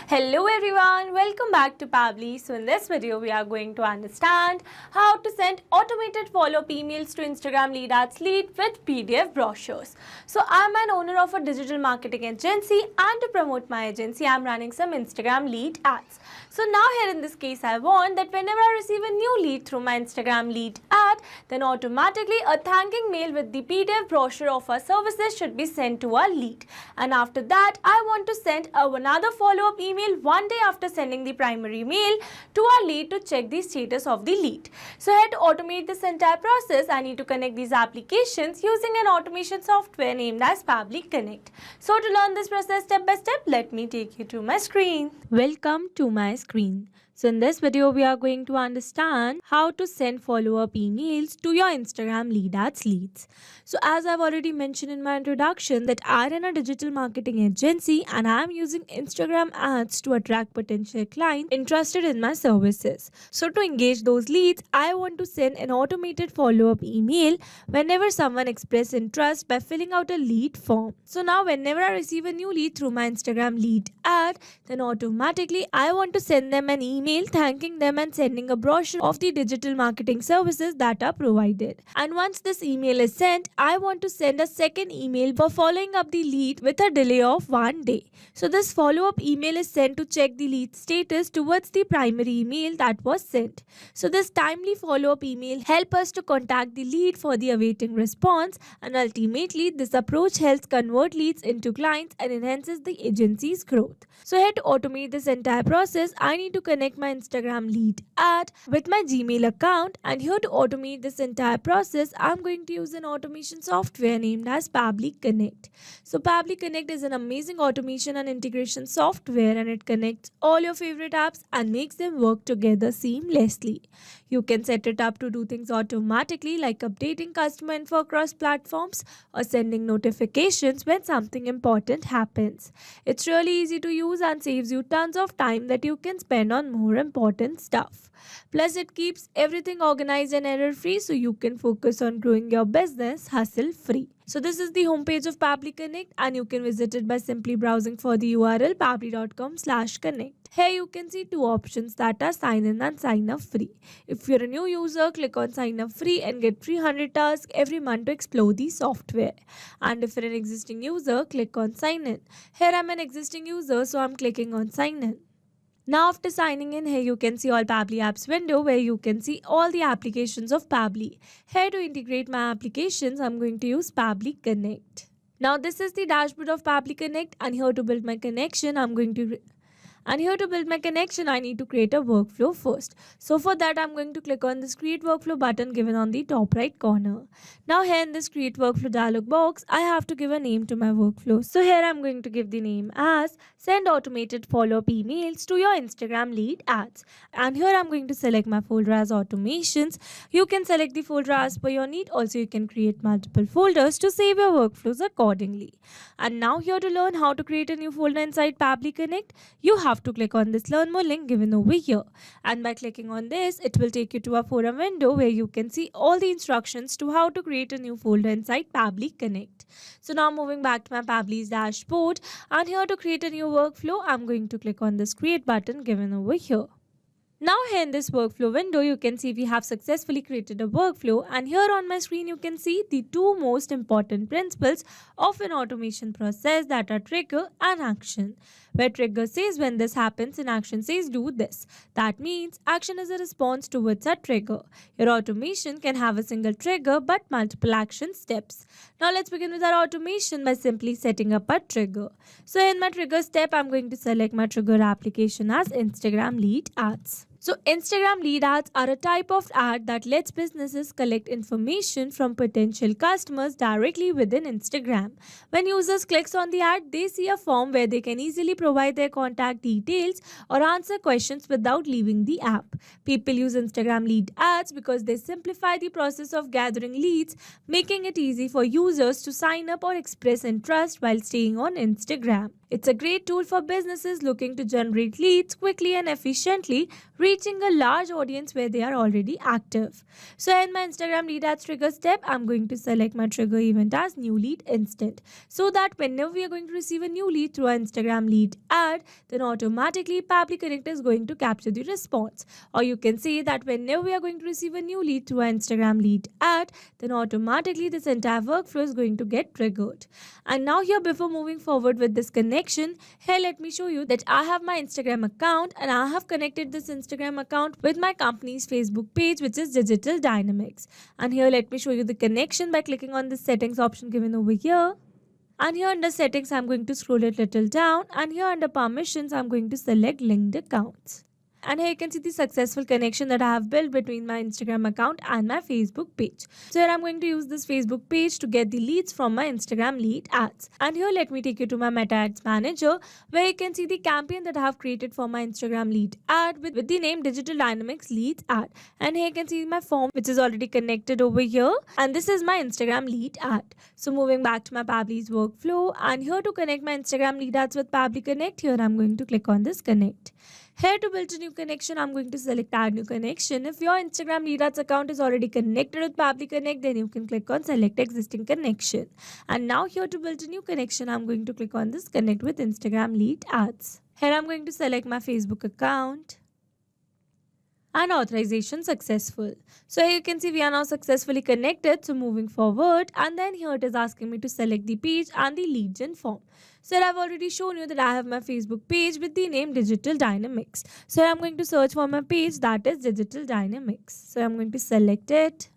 Hello everyone, welcome back to Pabbly. So in this video we are going to understand how to send automated follow-up emails to Instagram lead ads lead with PDF brochures. So I'm an owner of a digital marketing agency, and to promote my agency I'm running some Instagram lead ads. So now here in this case I want that whenever I receive a new lead through my Instagram lead ad, then automatically a thanking mail with the PDF brochure of our services should be sent to our lead. And after that I want to send another follow-up email one day after sending the primary mail to our lead to check the status of the lead. So here to automate this entire process, I need to connect these applications using an automation software named as Pabbly Connect. So to learn this process step by step, let me take you to my screen. Welcome to my screen. So in this video, we are going to understand how to send follow-up emails to your Instagram lead ads leads. So as I've already mentioned in my introduction that I run a digital marketing agency and I am using Instagram ads to attract potential clients interested in my services. So to engage those leads, I want to send an automated follow-up email whenever someone expresses interest by filling out a lead form. So now whenever I receive a new lead through my Instagram lead ad, then automatically I want to send them an email thanking them and sending a brochure of the digital marketing services that are provided. And once this email is sent, I want to send a second email for following up the lead with a delay of 1 day. So this follow-up email is sent to check the lead status towards the primary email that was sent. So this timely follow-up email helps us to contact the lead for the awaiting response, and ultimately this approach helps convert leads into clients and enhances the agency's growth. So here to automate this entire process, I need to connect my Instagram lead ad with my Gmail account, and here to automate this entire process, I'm going to use an automation software named as Pabbly Connect. So Pabbly Connect is an amazing automation and integration software, and it connects all your favorite apps and makes them work together seamlessly. You can set it up to do things automatically like updating customer info across platforms or sending notifications when something important happens. It's really easy to use and saves you tons of time that you can spend on more important stuff. Plus, it keeps everything organized and error-free so you can focus on growing your business hassle-free. So this is the homepage of Pabbly Connect, and you can visit it by simply browsing for the URL pabbly.com/connect. Here you can see two options that are sign in and sign up free. If you're a new user, click on sign up free and get 300 tasks every month to explore the software. And if you're an existing user, click on sign in. Here I'm an existing user, so I'm clicking on sign in. Now after signing in, here you can see all Pabbly apps window where you can see all the applications of Pabbly. Here to integrate my applications, I'm going to use Pabbly Connect. Now this is the dashboard of Pabbly Connect, and here to build my connection, I need to create a workflow first. So for that, I'm going to click on this create workflow button given on the top right corner. Now here in this create workflow dialog box, I have to give a name to my workflow. So here I'm going to give the name as send automated follow-up emails to your Instagram lead ads. And here I'm going to select my folder as automations. You can select the folder as per your need. Also, you can create multiple folders to save your workflows accordingly. And now here to learn how to create a new folder inside Pabbly Connect, you have to click on this learn more link given over here, and by clicking on this it will take you to a forum window where you can see all the instructions to how to create a new folder inside Pabbly Connect. So now moving back to my Pabbly's dashboard, and here to create a new workflow I'm going to click on this create button given over here. Now here in this workflow window, you can see we have successfully created a workflow, and here on my screen you can see the two most important principles of an automation process, that are trigger and action. Where trigger says when this happens and action says do this. That means action is a response towards a trigger. Your automation can have a single trigger but multiple action steps. Now let's begin with our automation by simply setting up a trigger. So in my trigger step, I'm going to select my trigger application as Instagram lead ads. So Instagram lead ads are a type of ad that lets businesses collect information from potential customers directly within Instagram. When users clicks on the ad, they see a form where they can easily provide their contact details or answer questions without leaving the app. People use Instagram lead ads because they simplify the process of gathering leads, making it easy for users to sign up or express interest while staying on Instagram. It's a great tool for businesses looking to generate leads quickly and efficiently, reaching a large audience where they are already active. So in my Instagram lead ads trigger step, I'm going to select my trigger event as new lead instant, so that whenever we are going to receive a new lead through our Instagram lead ad, then automatically Pabbly Connect is going to capture the response. Or you can say that whenever we are going to receive a new lead through our Instagram lead ad, then automatically this entire workflow is going to get triggered. And now here, before moving forward with this connection, here let me show you that I have my Instagram account and I have connected this Instagram account with my company's Facebook page, which is Digital Dynamics. And here let me show you the connection by clicking on the settings option given over here. And here under settings, I'm going to scroll it little down, and here under permissions, I'm going to select linked accounts. And here you can see the successful connection that I have built between my Instagram account and my Facebook page. So here I'm going to use this Facebook page to get the leads from my Instagram lead ads. And here let me take you to my Meta Ads Manager, where you can see the campaign that I have created for my Instagram lead ad with the name Digital Dynamics Leads Ad. And here you can see my form, which is already connected over here. And this is my Instagram lead ad. So moving back to my Pabbly's workflow, and here to connect my Instagram lead ads with Pabbly Connect, here I'm going to click on this connect. Here to build a new connection, I'm going to select add new connection. If your Instagram lead ads account is already connected with Pabbly Connect, then you can click on select existing connection. And now here to build a new connection, I'm going to click on this connect with Instagram lead ads. Here I'm going to select my Facebook account. And authorization successful. So here you can see we are now successfully connected. So moving forward, and then here it is asking me to select the page and the lead gen form. So I've already shown you that I have my Facebook page with the name Digital Dynamics. So I'm going to search for my page, that is Digital Dynamics. So I'm going to select it.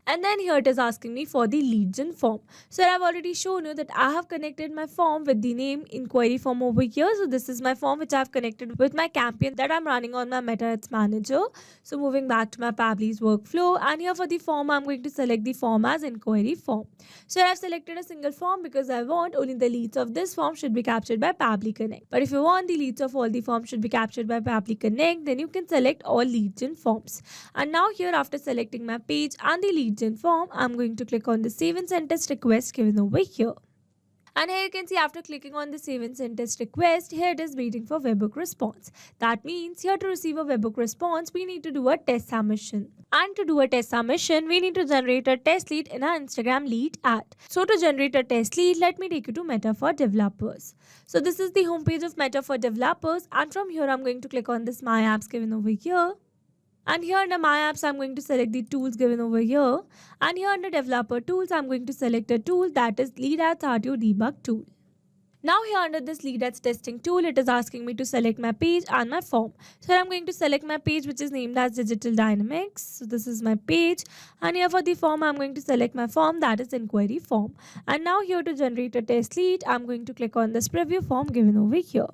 And then here it is asking me for the lead gen form. So I've already shown you that I have connected my form with the name inquiry form over here. So this is my form which I've connected with my campaign that I'm running on my Meta Ads Manager. So moving back to my Pabbly's workflow, and here for the form, I'm going to select the form as inquiry form. So I've selected a single form because I want only the leads of this form should be captured by Pabbly Connect. But if you want the leads of all the forms should be captured by Pabbly Connect, then you can select all lead gen forms. And now here, after selecting my page and the lead gen form, I'm going to click on the save and send test request given over here. And here you can see after clicking on the save and send test request, here it is waiting for webhook response. That means here to receive a webhook response, we need to do a test submission. And to do a test submission, we need to generate a test lead in our Instagram lead ad. So to generate a test lead, let me take you to Meta for Developers. So this is the homepage of Meta for Developers, and from here I'm going to click on this My Apps given over here. And here under My Apps, I'm going to select the tools given over here. And here under Developer Tools, I'm going to select a tool that is Lead Ads RTO Debug Tool. Now here under this Lead Ads Testing tool, it is asking me to select my page and my form. So here I'm going to select my page, which is named as Digital Dynamics. So this is my page. And here for the form, I'm going to select my form, that is inquiry form. And now here to generate a test lead, I'm going to click on this preview form given over here.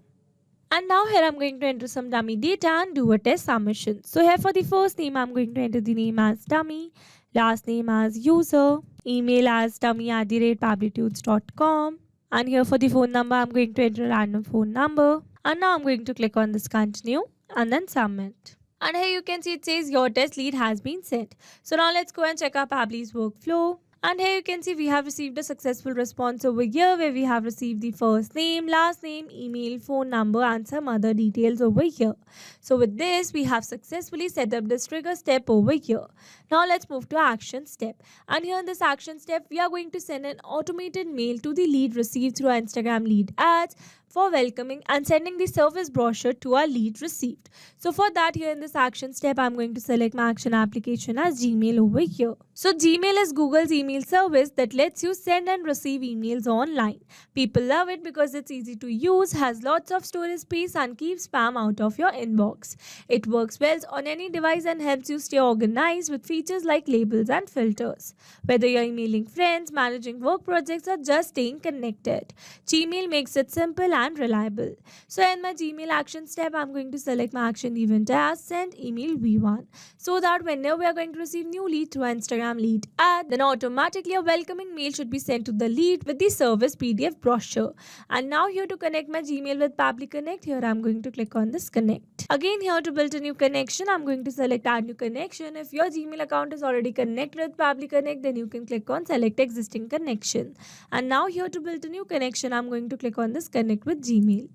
And now here I'm going to enter some dummy data and do a test submission. So here for the first name, I'm going to enter the name as dummy, last name as user, email as dummy@pabblytunes.com. And here for the phone number, I'm going to enter a random phone number. And now I'm going to click on this continue and then submit. And here you can see it says your test lead has been sent. So now let's go and check our Pabbly's workflow. And here you can see we have received a successful response over here where we have received the first name, last name, email, phone number and some other details over here. So with this, we have successfully set up this trigger step over here. Now let's move to action step. And here in this action step, we are going to send an automated mail to the lead received through our Instagram lead ads for welcoming and sending the service brochure to our lead received. So for that, here in this action step, I'm going to select my action application as Gmail over here. So Gmail is Google's email service that lets you send and receive emails online. People love it because it's easy to use, has lots of storage space and keeps spam out of your inbox. It works well on any device and helps you stay organized with features like labels and filters. Whether you're emailing friends, managing work projects or just staying connected, Gmail makes it simple and reliable. So in my Gmail action step, I'm going to select my action event as send email V1, so that whenever we are going to receive new lead through Instagram lead ad, then automatically a welcoming mail should be sent to the lead with the service PDF brochure. And now here to connect my Gmail with Pabbly Connect, here I'm going to click on this connect. Again, here to build a new connection, I'm going to select add new connection. If your Gmail account is already connected with Pabbly Connect, then you can click on select existing connection. And now here to build a new connection, I'm going to click on this connect account with Gmail.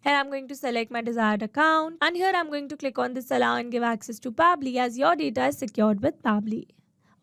Here I'm going to select my desired account, and here I'm going to click on this allow and give access to Pabbly as your data is secured with Pabbly.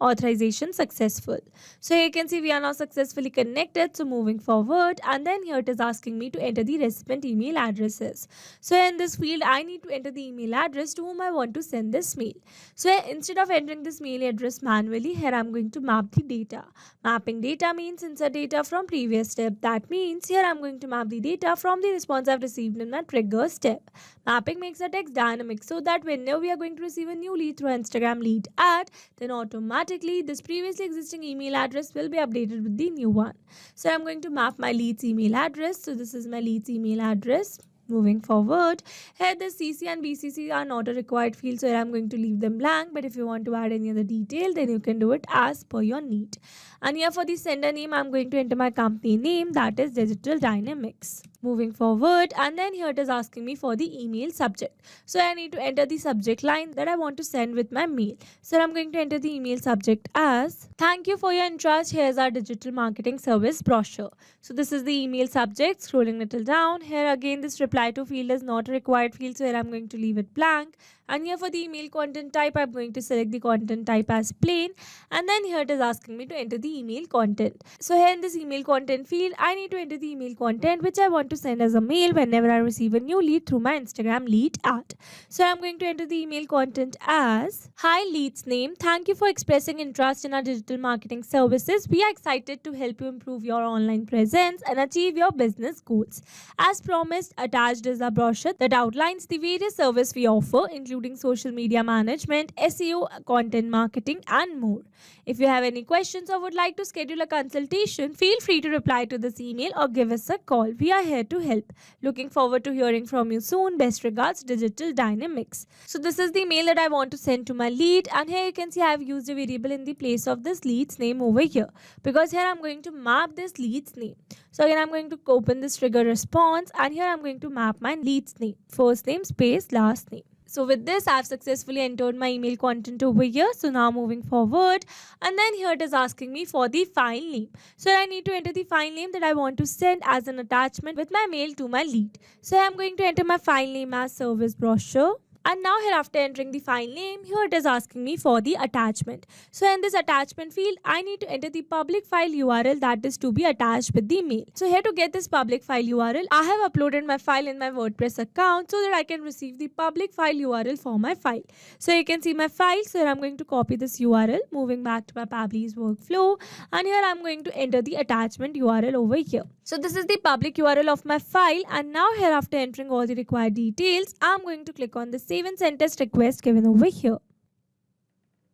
Authorization successful. So here you can see we are now successfully connected. So moving forward, and then here it is asking me to enter the recipient email addresses. So in this field I need to enter the email address to whom I want to send this mail. So here, instead of entering this mail address manually, here I'm going to map the data. Mapping data means insert data from previous step. That means here I'm going to map the data from the response I've received in my trigger step. Mapping makes the text dynamic so that whenever we are going to receive a new lead through Instagram lead ad, then automatically this previously existing email address will be updated with the new one. So I'm going to map my lead's email address. So this is my lead's email address. Moving forward, here the CC and BCC are not a required field, so here I'm going to leave them blank. But if you want to add any other detail, then you can do it as per your need. And here for the sender name, I'm going to enter my company name, that is Digital Dynamics. Moving forward, and then here it is asking me for the email subject. So I need to enter the subject line that I want to send with my mail. So I'm going to enter the email subject as thank you for your interest. Here's our digital marketing service brochure. So this is the email subject. Scrolling little down, here again this reply to field is not a required field, so here I'm going to leave it blank. And here for the email content type, I'm going to select the content type as plain, and then here it is asking me to enter the email content. So here in this email content field, I need to enter the email content which I want to send as a mail whenever I receive a new lead through my Instagram lead ad. So I'm going to enter the email content as hi lead's name, thank you for expressing interest in our digital marketing services. We are excited to help you improve your online presence and achieve your business goals. As promised, attached is a brochure that outlines the various services we offer, including social media management, SEO, content marketing, and more. If you have any questions or would like to schedule a consultation, feel free to reply to this email or give us a call. We are here to help. Looking forward to hearing from you soon. Best regards, Digital Dynamics. So this is the mail that I want to send to my lead, and here you can see I have used a variable in the place of this lead's name over here, because here I'm going to map this lead's name. So again I'm going to open this trigger response, and here I'm going to map my lead's name, first name space last name. So with this, I've successfully entered my email content over here. So now moving forward, and then here it is asking me for the file name. So I need to enter the file name that I want to send as an attachment with my mail to my lead. So I'm going to enter my file name as service brochure. And now here after entering the file name, here it is asking me for the attachment. So in this attachment field, I need to enter the public file URL that is to be attached with the mail. So here to get this public file URL, I have uploaded my file in my WordPress account so that I can receive the public file URL for my file. So you can see my file. So here I'm going to copy this URL, moving back to my Pabbly's workflow. And here I'm going to enter the attachment URL over here. So this is the public URL of my file, and now here after entering all the required details, I'm going to click on the save and send test request given over here.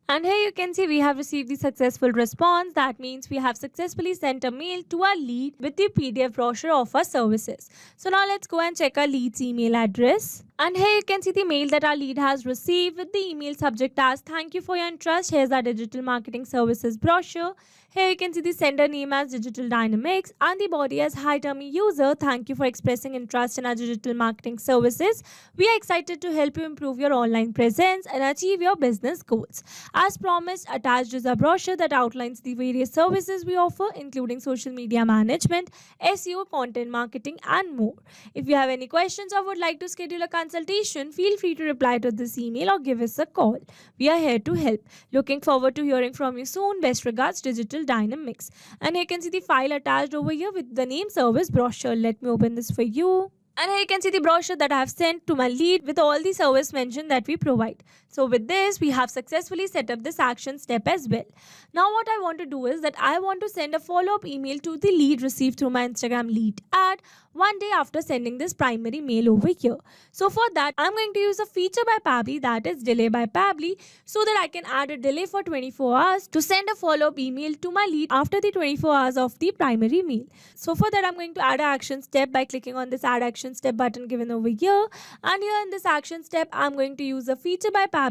And here you can see we have received the successful response. That means we have successfully sent a mail to our lead with the PDF brochure of our services. So now let's go and check our lead's email address. And here you can see the mail that our lead has received with the email subject as thank you for your interest. Here's our digital marketing services brochure. Here you can see the sender name as Digital Dynamics and the body as hi Tummy user. Thank you for expressing interest in our digital marketing services. We are excited to help you improve your online presence and achieve your business goals. As promised, attached is a brochure that outlines the various services we offer, including social media management, SEO, content marketing, and more. If you have any questions or would like to schedule a consultation, feel free to reply to this email or give us a call. We are here to help. Looking forward to hearing from you soon. Best regards, Digital Dynamics. And here you can see the file attached over here with the name service brochure. Let me open this for you. And here you can see the brochure that I have sent to my lead with all the service mentioned that we provide. So with this, we have successfully set up this action step as well. Now what I want to do is that I want to send a follow-up email to the lead received through my Instagram lead ad one day after sending this primary mail over here. So for that, I'm going to use a feature by Pabbly, that is delay by Pabbly, so that I can add a delay for 24 hours to send a follow-up email to my lead after the 24 hours of the primary mail. So for that, I'm going to add an action step by clicking on this add action step button given over here, and here in this action step I'm going to use a feature by Pabbly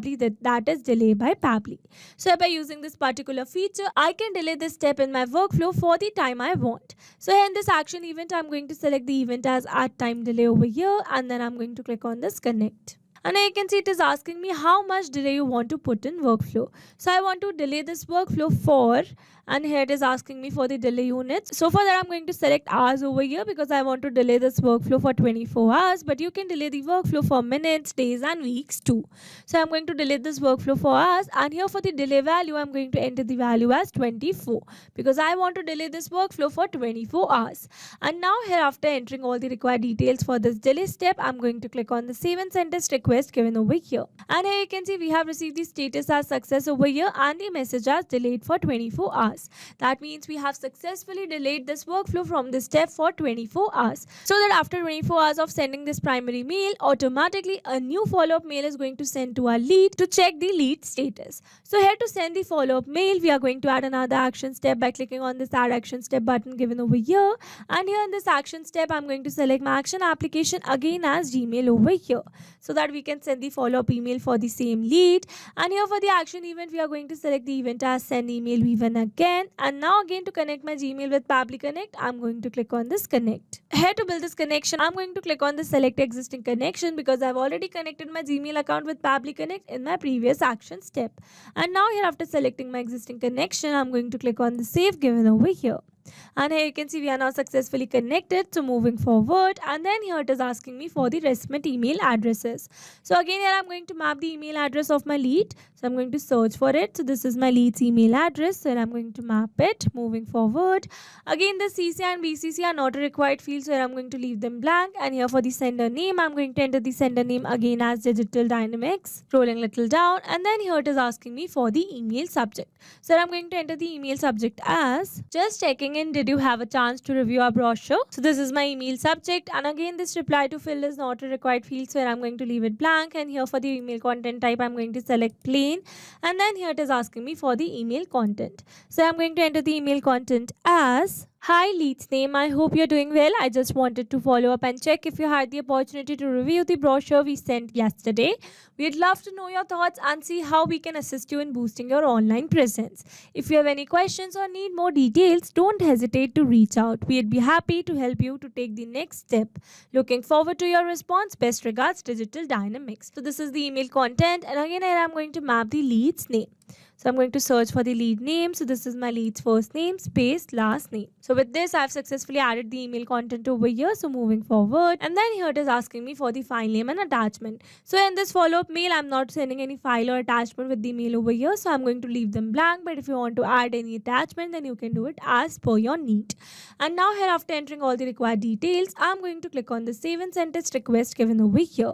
that is delay by Pabbly. So by using this particular feature, I can delay this step in my workflow for the time I want. So here in this action event, I'm going to select the event as add time delay over here, and then I'm going to click on this connect. And now you can see it is asking me how much delay you want to put in workflow. So I want to delay this workflow for and here it is asking me for the delay units. So for that I'm going to select hours over here because I want to delay this workflow for 24 hours, but you can delay the workflow for minutes, days and weeks too. So I'm going to delay this workflow for hours, and here for the delay value I'm going to enter the value as 24 because I want to delay this workflow for 24 hours. And now here, after entering all the required details for this delay step, I'm going to click on the save and send test request given over here. And here you can see we have received the status as success over here and the message as delayed for 24 hours. That means we have successfully delayed this workflow from this step for 24 hours. So that after 24 hours of sending this primary mail, automatically a new follow-up mail is going to send to our lead to check the lead status. So here to send the follow-up mail, we are going to add another action step by clicking on this add action step button given over here. And here in this action step, I'm going to select my action application again as Gmail over here so that we can send the follow-up email for the same lead. And here for the action event, we are going to select the event as send email even again. And now again to connect my Gmail with Pabbly Connect, I'm going to click on this connect. Here to build this connection, I'm going to click on the select existing connection because I've already connected my Gmail account with Pabbly Connect in my previous action step. And now here, after selecting my existing connection, I'm going to click on the save given over here. And here you can see we are now successfully connected. So moving forward, and then here it is asking me for the recipient email addresses. So again here I'm going to map the email address of my lead. So I'm going to search for it. So this is my lead's email address. So I'm going to map it. Moving forward, again the CC and BCC are not a required field, so I'm going to leave them blank. And here for the sender name, I'm going to enter the sender name again as Digital Dynamics. Scrolling little down, and then here it is asking me for the email subject. So I'm going to enter the email subject as just checking in, did you have a chance to review our brochure? So this is my email subject, and again this reply to field is not a required field, so I'm going to leave it blank. And here for the email content type, I'm going to select plain, and then here it is asking me for the email content. So I'm going to enter the email content as hi lead's name, I hope you're doing well. I just wanted to follow up and check if you had the opportunity to review the brochure we sent yesterday. We'd love to know your thoughts and see how we can assist you in boosting your online presence. If you have any questions or need more details, don't hesitate to reach out. We'd be happy to help you to take the next step. Looking forward to your response. Best regards, Digital Dynamics. So this is the email content, and again here I'm going to map the lead's name. So I'm going to search for the lead name. So this is my lead's first name space last name. So with this, I've successfully added the email content over here. So moving forward, and then here it is asking me for the file name and attachment. So in this follow-up mail, I'm not sending any file or attachment with the mail over here. So I'm going to leave them blank. But if you want to add any attachment, then you can do it as per your need. And now here, after entering all the required details, I'm going to click on the save and send test request given over here.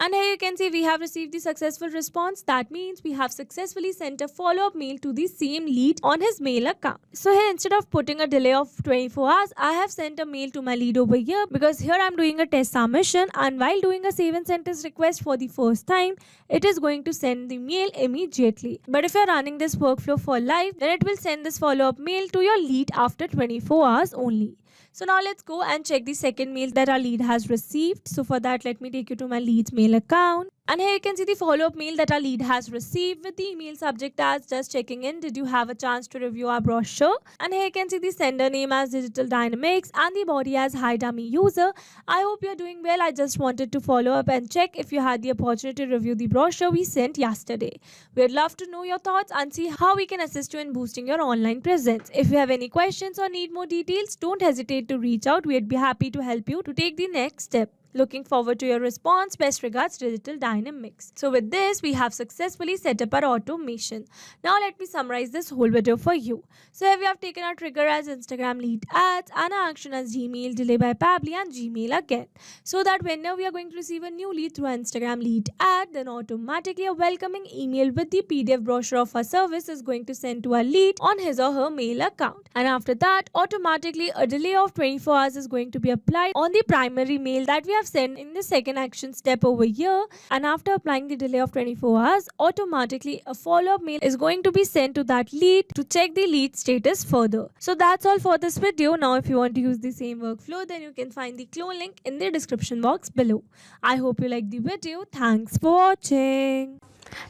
And here you can see we have received the successful response. That means we have successfully sent a follow-up mail to the same lead on his mail account. So here, instead of putting a delay of 24 hours, I have sent a mail to my lead over here because here I'm doing a test submission, and while doing a save and send test request for the first time, it is going to send the mail immediately. But if you're running this workflow for live, then it will send this follow-up mail to your lead after 24 hours only. So now let's go and check the second mail that our lead has received. So for that, let me take you to my lead's mail account. And here you can see the follow-up mail that our lead has received with the email subject as just checking in, did you have a chance to review our brochure? And here you can see the sender name as Digital Dynamics and the body as hi dummy user. I hope you're doing well. I just wanted to follow up and check if you had the opportunity to review the brochure we sent yesterday. We'd love to know your thoughts and see how we can assist you in boosting your online presence. If you have any questions or need more details, don't hesitate to reach out. We'd be happy to help you to take the next step. Looking forward to your response. Best regards, Digital Dynamics. So with this, we have successfully set up our automation. Now let me summarize this whole video for you. So here we have taken our trigger as Instagram lead ads and our action as Gmail, delay by Pabbly and Gmail again. So that whenever we are going to receive a new lead through Instagram lead ad, then automatically a welcoming email with the PDF brochure of our service is going to send to our lead on his or her mail account. And after that, automatically a delay of 24 hours is going to be applied on the primary mail that we have sent in the second action step over here. And after applying the delay of 24 hours, automatically a follow-up mail is going to be sent to that lead to check the lead status further. So that's all for this video. Now if you want to use the same workflow, then you can find the clone link in the description box below. I hope you liked the video. Thanks for watching.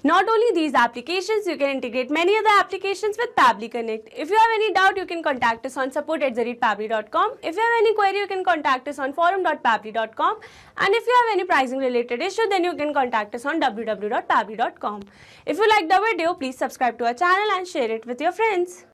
Not only these applications, you can integrate many other applications with Pabbly Connect. If you have any doubt, you can contact us on support@pabbly.com. If you have any query, you can contact us on forum.pabbly.com. And if you have any pricing related issue, then you can contact us on www.pabbly.com. If you liked the video, please subscribe to our channel and share it with your friends.